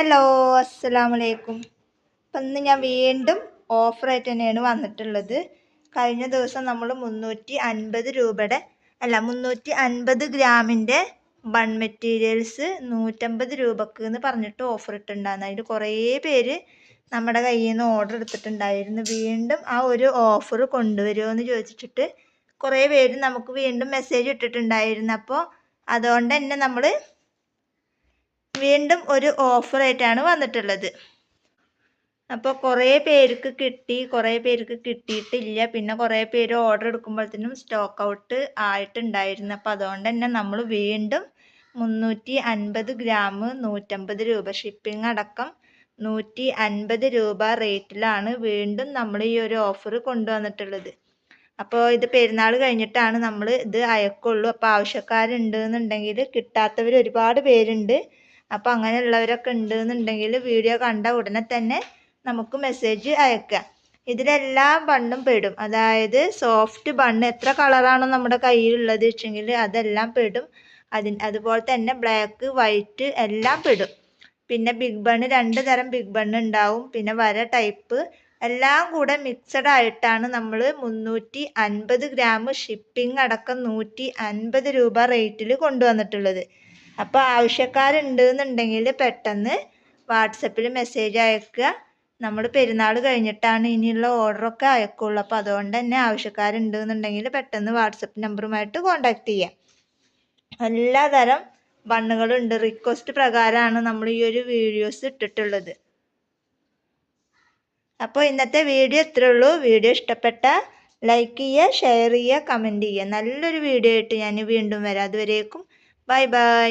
Hello, അസ്സലാമലൈക്കും. അപ്പം ഇന്ന് ഞാൻ വീണ്ടും ഓഫറായിട്ട് തന്നെയാണ് വന്നിട്ടുള്ളത്. കഴിഞ്ഞ ദിവസം നമ്മൾ 350 ഗ്രാമിൻ്റെ ബൺ മെറ്റീരിയൽസ് 150 രൂപക്ക് എന്ന് പറഞ്ഞിട്ട് ഓഫർ ഇട്ടുണ്ടായിരുന്നു. അതിൽ കുറേ പേര് നമ്മുടെ കയ്യിൽ നിന്ന് ഓർഡർ എടുത്തിട്ടുണ്ടായിരുന്നു. വീണ്ടും ആ ഒരു ഓഫർ കൊണ്ടുവരുമോ എന്ന് ചോദിച്ചിട്ട് കുറേ പേര് നമുക്ക് വീണ്ടും മെസ്സേജ് ഇട്ടിട്ടുണ്ടായിരുന്നു. അപ്പോൾ അതുകൊണ്ട് തന്നെ നമ്മൾ വീണ്ടും ഒരു ഓഫറായിട്ടാണ് വന്നിട്ടുള്ളത്. അപ്പോൾ കുറേ പേർക്ക് കിട്ടി, കുറേ പേർക്ക് കിട്ടിയിട്ടില്ല. പിന്നെ കുറേ പേര് ഓർഡർ എടുക്കുമ്പോഴത്തേനും സ്റ്റോക്ക് ഔട്ട് ആയിട്ടുണ്ടായിരുന്നു. അപ്പോൾ അതുകൊണ്ട് തന്നെ നമ്മൾ വീണ്ടും 350 ഗ്രാം 150 രൂപ ഷിപ്പിംഗ് അടക്കം 150 രൂപ റേറ്റിലാണ് വീണ്ടും നമ്മൾ ഈ ഒരു ഓഫർ കൊണ്ടുവന്നിട്ടുള്ളത്. അപ്പോൾ ഇത് പെരുന്നാൾ കഴിഞ്ഞിട്ടാണ് നമ്മൾ ഇത് അയക്കുള്ളൂ. അപ്പോൾ ആവശ്യക്കാരുണ്ട് എന്നുണ്ടെങ്കിൽ, കിട്ടാത്തവർ ഒരുപാട് പേരുണ്ട്. അപ്പോൾ അങ്ങനെയുള്ളവരൊക്കെ ഉണ്ടെന്നുണ്ടെങ്കിൽ വീഡിയോ കണ്ട ഉടനെ തന്നെ നമുക്ക് മെസ്സേജ് അയക്കാം. ഇതിലെല്ലാ ബണ്ണും പെടും. അതായത് സോഫ്റ്റ് ബണ്ണ് എത്ര കളറാണോ നമ്മുടെ കയ്യിലുള്ളത് വെച്ചെങ്കിൽ അതെല്ലാം പെടും. അതുപോലെ തന്നെ ബ്ലാക്ക്, വൈറ്റ് എല്ലാം പെടും. പിന്നെ ബിഗ് ബണ്ണ് 2 തരം ബിഗ് ബണ്ണ് ഉണ്ടാവും. പിന്നെ വര ടൈപ്പ് എല്ലാം കൂടെ മിക്സഡ് ആയിട്ടാണ് നമ്മൾ 350 ഗ്രാം ഷിപ്പിംഗ് അടക്കം 150 രൂപ റേറ്റിൽ കൊണ്ടുവന്നിട്ടുള്ളത്. അപ്പോൾ ആവശ്യക്കാരുണ്ട് എന്നുണ്ടെങ്കിൽ പെട്ടെന്ന് വാട്സപ്പിൽ മെസ്സേജ് അയക്കുക. നമ്മൾ പെരുന്നാൾ കഴിഞ്ഞിട്ടാണ് ഇനിയുള്ള ഓർഡറൊക്കെ അയക്കുള്ളൂ. അപ്പോൾ അതുകൊണ്ട് തന്നെ ആവശ്യക്കാരുണ്ട് എന്നുണ്ടെങ്കിൽ പെട്ടെന്ന് വാട്സപ്പ് നമ്പറുമായിട്ട് കോൺടാക്ട് ചെയ്യാം. എല്ലാ തരം ബണ്ണുകളുണ്ട്. റിക്വസ്റ്റ് പ്രകാരമാണ് നമ്മൾ ഈ ഒരു വീഡിയോസ് ഇട്ടിട്ടുള്ളത്. അപ്പോൾ ഇന്നത്തെ വീഡിയോ ഇത്രേ ഉള്ളൂ. വീഡിയോ ഇഷ്ടപ്പെട്ട ലൈക്ക് ചെയ്യുക, ഷെയർ ചെയ്യുക, കമൻറ്റ് ചെയ്യുക. നല്ലൊരു വീഡിയോ ആയിട്ട് ഞാൻ വീണ്ടും വരാം. അതുവരേക്കും ബൈ ബൈ.